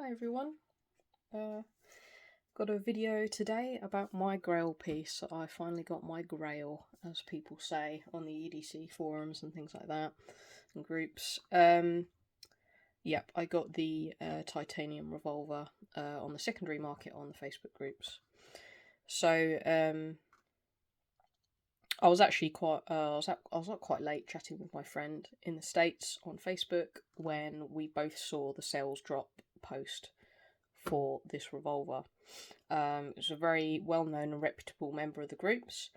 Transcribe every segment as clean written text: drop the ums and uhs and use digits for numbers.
Hi everyone, got a video today about my grail piece. I finally got my grail, as people say on the EDC forums and things like that, and groups. Yep, I got the titanium revolver on the secondary market on the Facebook groups. So I was actually I was up quite late chatting with my friend in the States on Facebook when we both saw the sales drop post for this revolver. It was a very well-known and reputable member of the groups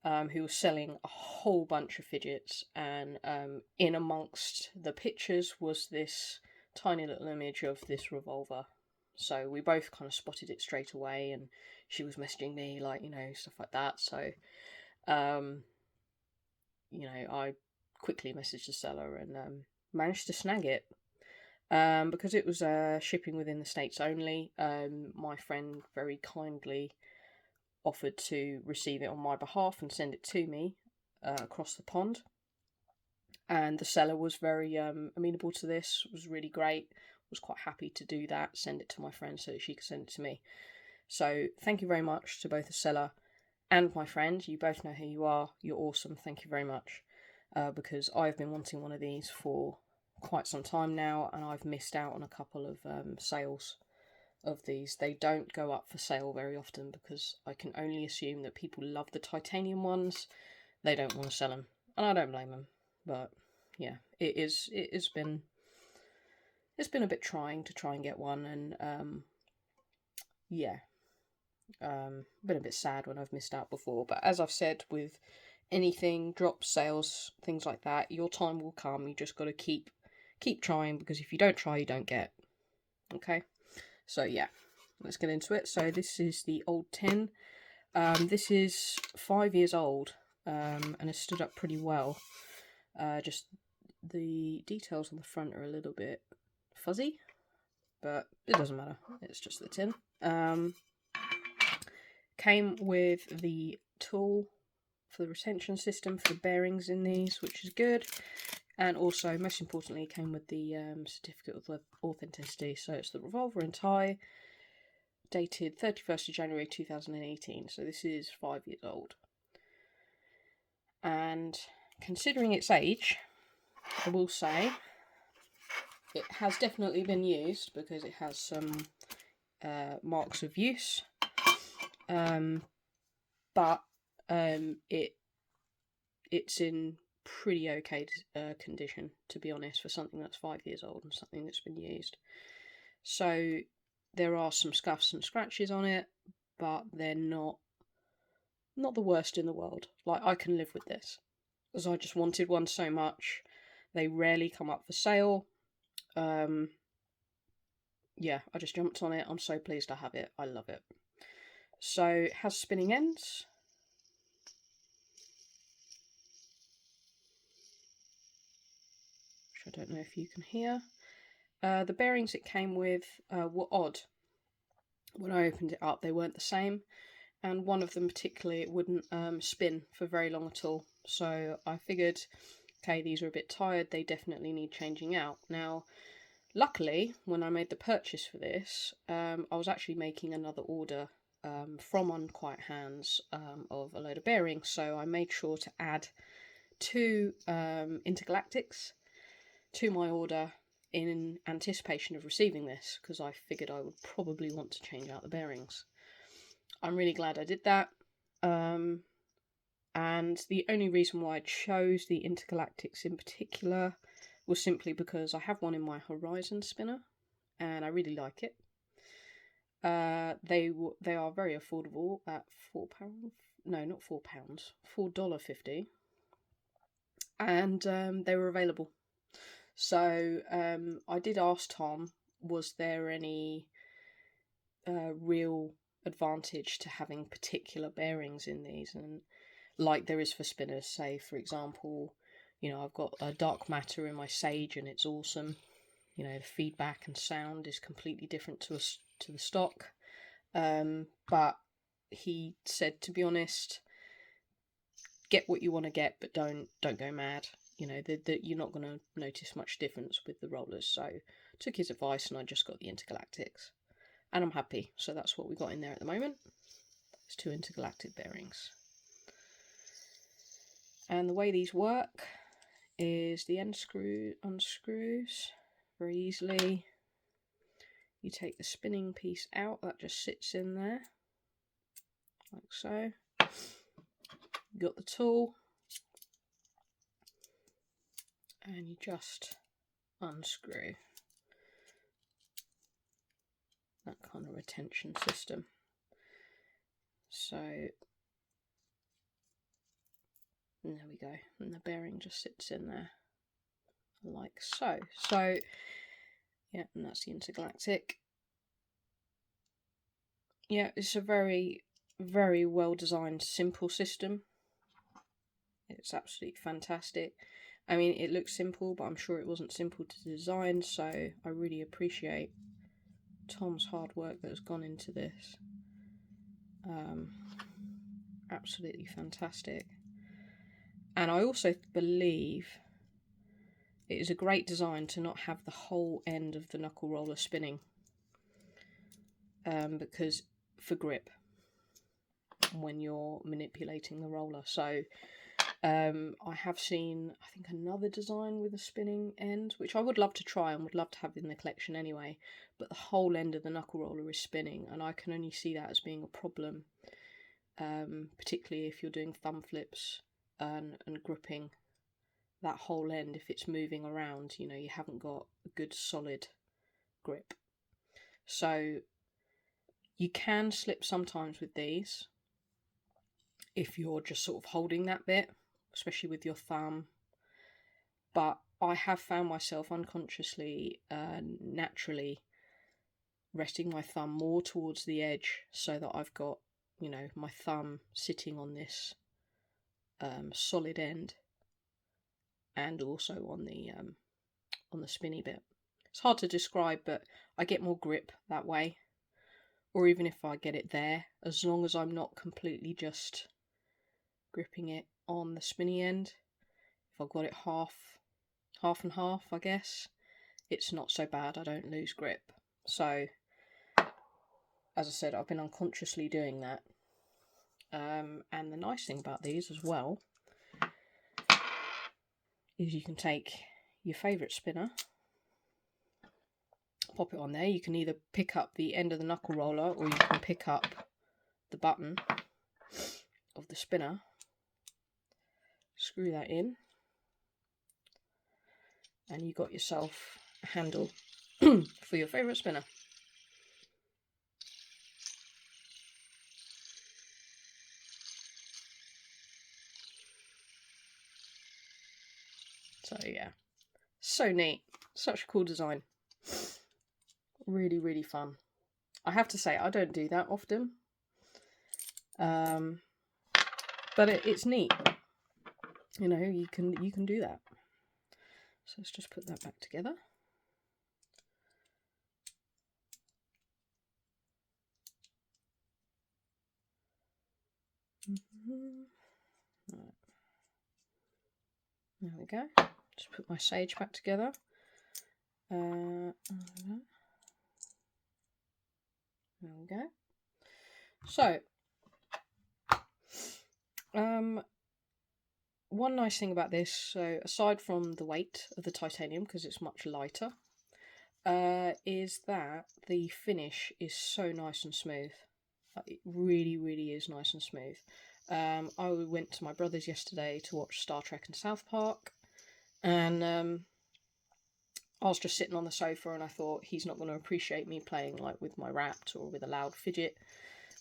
who was selling a whole bunch of fidgets, and in amongst the pictures was this tiny little image of this revolver. So we both kind of spotted it straight away, and she was messaging me like, stuff like that. So I quickly messaged the seller and managed to snag it. Because it was shipping within the States only, my friend very kindly offered to receive it on my behalf and send it to me across the pond. And the seller was very amenable to this, was really great, was quite happy to do that, send it to my friend so that she could send it to me. So thank you very much to both the seller and my friend. You both know who you are. You're awesome. Thank you very much. Because I've been wanting one of these for quite some time now, and I've missed out on a couple of sales of these. They don't go up for sale very often because I can only assume that people love the titanium ones. They don't want to sell them, and I don't blame them. But yeah, it's been a bit trying to try and get one, and been a bit sad when I've missed out before. But as I've said with anything, drops, sales, things like that, your time will come. You just got to keep trying, because if you don't try, you don't get. Okay, so yeah, let's get into it. So this is the old tin. This is 5 years old, and it stood up pretty well. Just the details on the front are a little bit fuzzy, but it doesn't matter. It's just the tin. Came with the tool for the retention system for the bearings in these, which is good. And also, most importantly, came with the certificate of authenticity. So it's the revolver in Thai, dated 31st of January 2018. So this is 5 years old. And considering its age, I will say it has definitely been used, because it has some marks of use. But it's in pretty okay condition, to be honest, for something that's 5 years old and something that's been used. So there are some scuffs and scratches on it, but they're not the worst in the world. Like, I can live with this, as I just wanted one so much. They rarely come up for sale. Yeah, I just jumped on it. I'm so pleased I have it. I love it. So it has spinning ends. Which I don't know if you can hear. The bearings it came with were odd. When I opened it up, they weren't the same. And one of them particularly, it wouldn't spin for very long at all. So I figured, okay, these are a bit tired. They definitely need changing out. Now, luckily, when I made the purchase for this, I was actually making another order from Unquiet Hands of a load of bearings. So I made sure to add 2 intergalactics to my order in anticipation of receiving this, because I figured I would probably want to change out the bearings. I'm really glad I did that. And the only reason why I chose the intergalactics in particular was simply because I have one in my Horizon spinner, and I really like it. They are very affordable at £4. No, not £4. $4.50, and they were available. So I did ask Tom, was there any real advantage to having particular bearings in these, and like there is for spinners. Say, for example, I've got a dark matter in my Sage, and it's awesome. The feedback and sound is completely different to the stock. But he said, to be honest, get what you want to get, but don't go mad. That you're not going to notice much difference with the rollers, so took his advice and I just got the intergalactics. And I'm happy. So that's what we got in there at the moment. It's 2 intergalactic bearings. And the way these work is the end screw unscrews very easily. You take the spinning piece out, that just sits in there, like so. You got the tool, and you just unscrew that kind of retention system. So, and there we go, and the bearing just sits in there, like so. So, yeah, and that's the intergalactic. Yeah, it's a very, very well designed, simple system. It's absolutely fantastic. I mean, it looks simple, but I'm sure it wasn't simple to design, so I really appreciate Tom's hard work that has gone into this. Absolutely fantastic. And I also believe it is a great design to not have the whole end of the knuckle roller spinning, because for grip when you're manipulating the roller. So I have seen, I think, another design with a spinning end, which I would love to try and would love to have in the collection anyway, but the whole end of the knuckle roller is spinning, and I can only see that as being a problem, particularly if you're doing thumb flips and gripping that whole end. If it's moving around, you know, you haven't got a good solid grip. So you can slip sometimes with these if you're just sort of holding that bit, especially with your thumb. But I have found myself unconsciously, naturally resting my thumb more towards the edge so that I've got, you know, my thumb sitting on this solid end, and also on the spinny bit. It's hard to describe, but I get more grip that way. Or even if I get it there, as long as I'm not completely just gripping it on the spinny end, if I've got it half and half, I guess, it's not so bad. I don't lose grip. So, as I said, I've been unconsciously doing that. And the nice thing about these as well is you can take your favourite spinner, pop it on there. You can either pick up the end of the knuckle roller, or you can pick up the button of the spinner, screw that in, and you got yourself a handle for your favourite spinner. So yeah, so neat, such a cool design, really, really fun. I have to say, I don't do that often, but it's neat. You know, you can do that. So let's just put that back together. Right. There we go. Just put my sage back together. There we go. So, one nice thing about this, so aside from the weight of the titanium, because it's much lighter, is that the finish is so nice and smooth. It really, really is nice and smooth. I went to my brother's yesterday to watch Star Trek and South Park, and I was just sitting on the sofa and I thought, he's not going to appreciate me playing like with my Wrapped or with a loud fidget.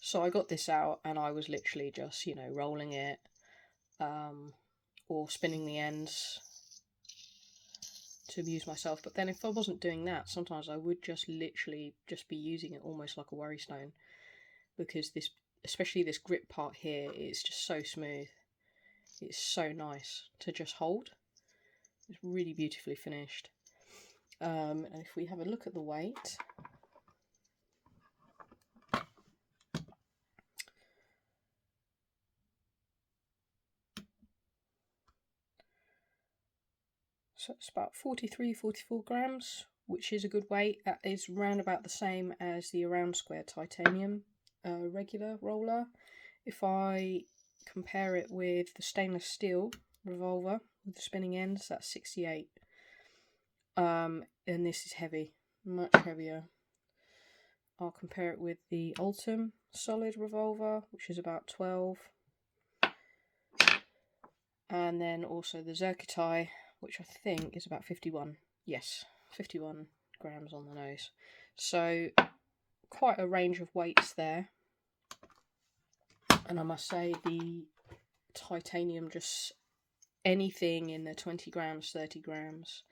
So I got this out and I was literally just, you know, rolling it, or spinning the ends to amuse myself. But then if I wasn't doing that, sometimes I would just literally just be using it almost like a worry stone, because this, especially this grip part here, is just so smooth. It's so nice to just hold. It's really beautifully finished. And if we have a look at the weight, so it's about 43, 44 grams, which is a good weight. That is round about the same as the Around Square titanium regular roller. If I compare it with the stainless steel Revolver with the spinning ends, that's 68. And this is heavy, much heavier. I'll compare it with the Ultim solid Revolver, which is about 12. And then also the Zerkitai, which I think is about 51. Yes, 51 grams on the nose. So quite a range of weights there. And I must say the titanium, just anything in the 20 grams, 30 grams,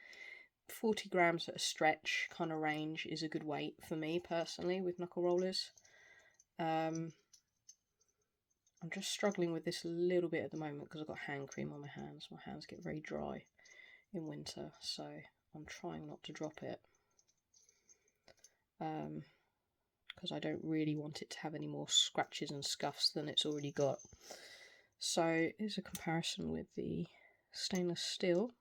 40 grams at a stretch kind of range is a good weight for me personally with knuckle rollers. I'm just struggling with this a little bit at the moment because I've got hand cream on my hands. My hands get very dry in winter, so I'm trying not to drop it because I don't really want it to have any more scratches and scuffs than it's already got. So here's a comparison with the stainless steel.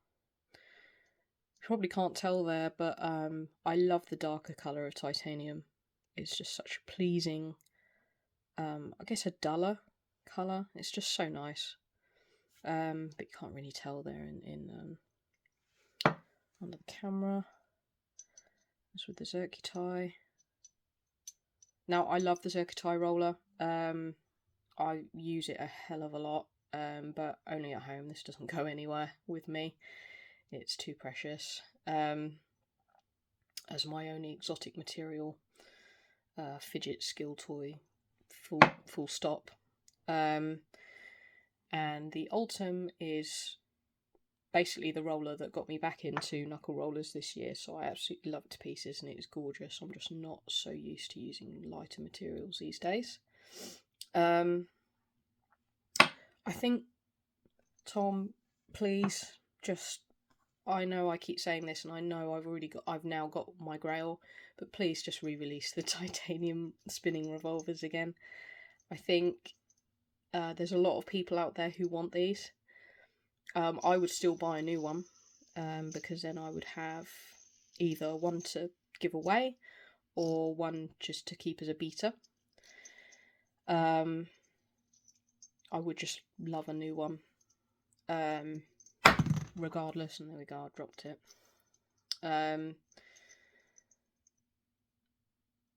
You probably can't tell there, but I love the darker colour of titanium. It's just such a pleasing, I guess a duller colour. It's just so nice. But you can't really tell there in under the camera. As with the Zerkitai. Now, I love the Zerkitai roller. I use it a hell of a lot, but only at home. This doesn't go anywhere with me. It's too precious. As my only exotic material fidget skill toy, full stop. And the Ultim is basically the roller that got me back into knuckle rollers this year, so I absolutely love it to pieces and it is gorgeous. I'm just not so used to using lighter materials these days. I think, Tom, please just, I know I keep saying this and I know I've now got my grail, but please just re-release the titanium spinning revolvers again. I think there's a lot of people out there who want these. I would still buy a new one because then I would have either one to give away or one just to keep as a beta. I would just love a new one regardless, and there we go, I dropped it.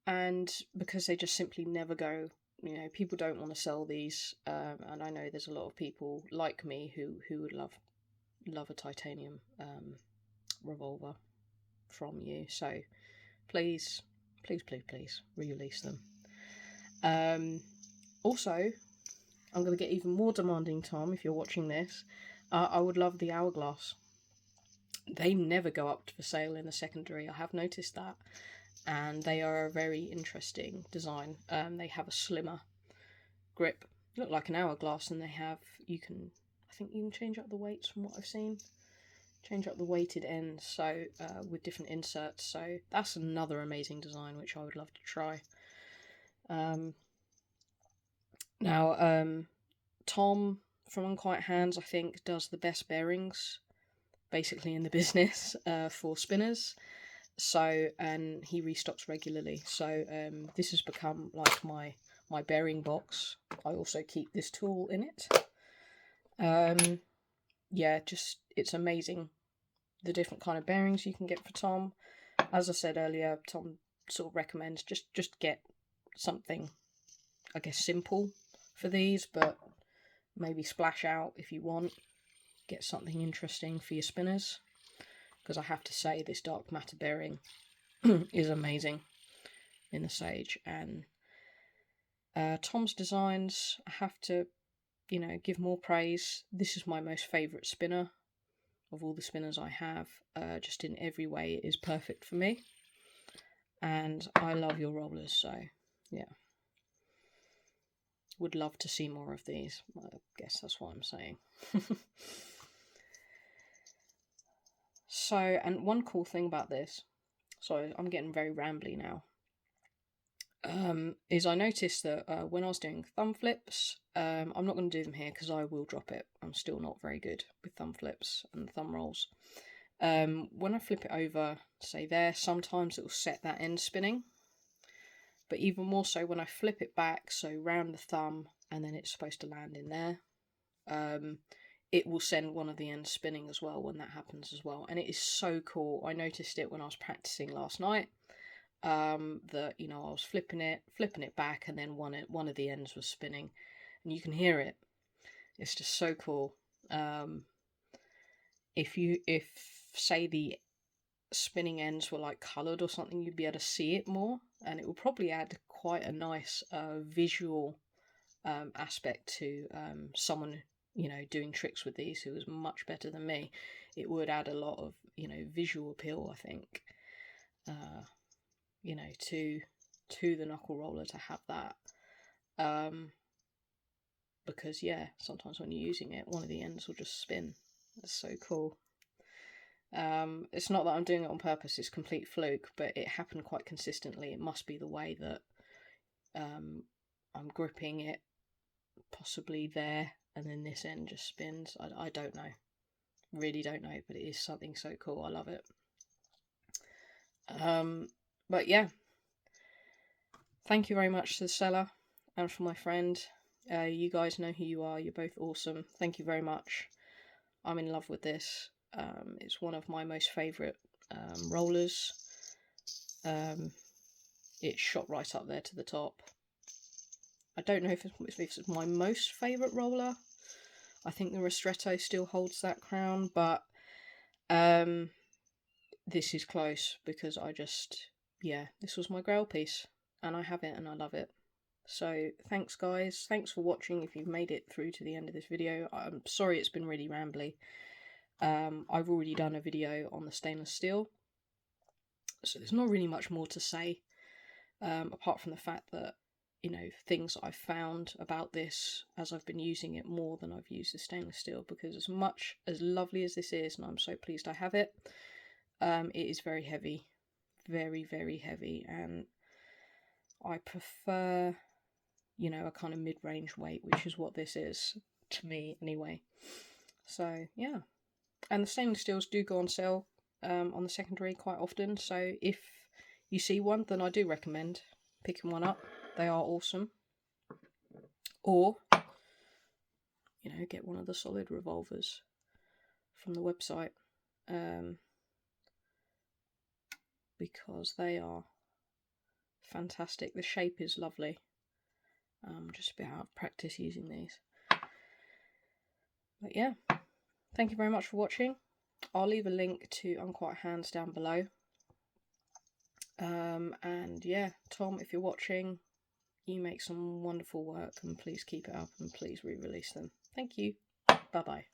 And because they just simply never go, you know, people don't want to sell these, and I know there's a lot of people like me who would love a titanium revolver from you. So please re-release them. Also, I'm going to get even more demanding, Tom, if you're watching this. I would love the Hourglass. They never go up for sale in the secondary. I have noticed that. And they are a very interesting design. They have a slimmer grip, look like an hourglass, and I think you can change up the weights from what I've seen. Change up the weighted ends, so with different inserts. So that's another amazing design which I would love to try. Now, Tom from Unquiet Hands, I think, does the best bearings basically in the business for spinners. So, and he restocks regularly. So this has become like my bearing box. I also keep this tool in it. Yeah, just it's amazing the different kind of bearings you can get for Tom. As I said earlier, Tom sort of recommends just get something, I guess, simple for these, but maybe splash out if you want. Get something interesting for your spinners, because I have to say this dark matter bearing is amazing in the Sage. And Tom's designs, I have to, give more praise. This is my most favourite spinner of all the spinners I have. Just in every way it is perfect for me. And I love your rollers, so yeah. Would love to see more of these. I guess that's what I'm saying. So, and one cool thing about this, sorry, I'm getting very rambly now, is I noticed that when I was doing thumb flips, I'm not going to do them here because I will drop it. I'm still not very good with thumb flips and thumb rolls. When I flip it over, say there, sometimes it will set that end spinning. But even more so when I flip it back, so round the thumb, and then it's supposed to land in there, it will send one of the ends spinning as well when that happens as well. And it is so cool. I noticed it when I was practicing last night, that, you know, I was flipping it back, and then one of the ends was spinning, and you can hear it. It's just so cool. If say the spinning ends were like coloured or something, you'd be able to see it more, and it will probably add quite a nice visual aspect to someone, you know, doing tricks with these who is much better than me. It would add a lot of, you know, visual appeal, I think, you know, to the knuckle roller to have that, because yeah, sometimes when you're using it, one of the ends will just spin. That's so cool. It's not that I'm doing it on purpose, it's complete fluke, but it happened quite consistently. It must be the way that I'm gripping it, possibly there, and then this end just spins. I don't know. Really don't know, but it is something so cool. I love it. But yeah. Thank you very much to the seller and for my friend. You guys know who you are. You're both awesome. Thank you very much. I'm in love with this. It's one of my most favourite rollers. It's shot right up there to the top. I don't know if it's my most favourite roller. I think the Ristretto still holds that crown, but this is close because this was my grail piece, and I have it and I love it. So thanks guys, thanks for watching if you've made it through to the end of this video. I'm sorry it's been really rambly. I've already done a video on the stainless steel, so there's not really much more to say, apart from the fact that, you know, things I've found about this as I've been using it more than I've used the stainless steel, because as much as lovely as this is, and I'm so pleased I have it, it is very heavy, very, very heavy, and I prefer, you know, a kind of mid-range weight, which is what this is, to me anyway. So yeah, and the stainless steels do go on sale on the secondary quite often, so if you see one, then I do recommend picking one up. They are awesome. Or, you know, get one of the solid revolvers from the website, because they are fantastic. The shape is lovely. Just a bit out of practice using these. But yeah, thank you very much for watching. I'll leave a link to Unquiet Hands down below. And yeah, Tom, if you're watching, you make some wonderful work, and please keep it up, and please re-release them. Thank you. Bye-bye.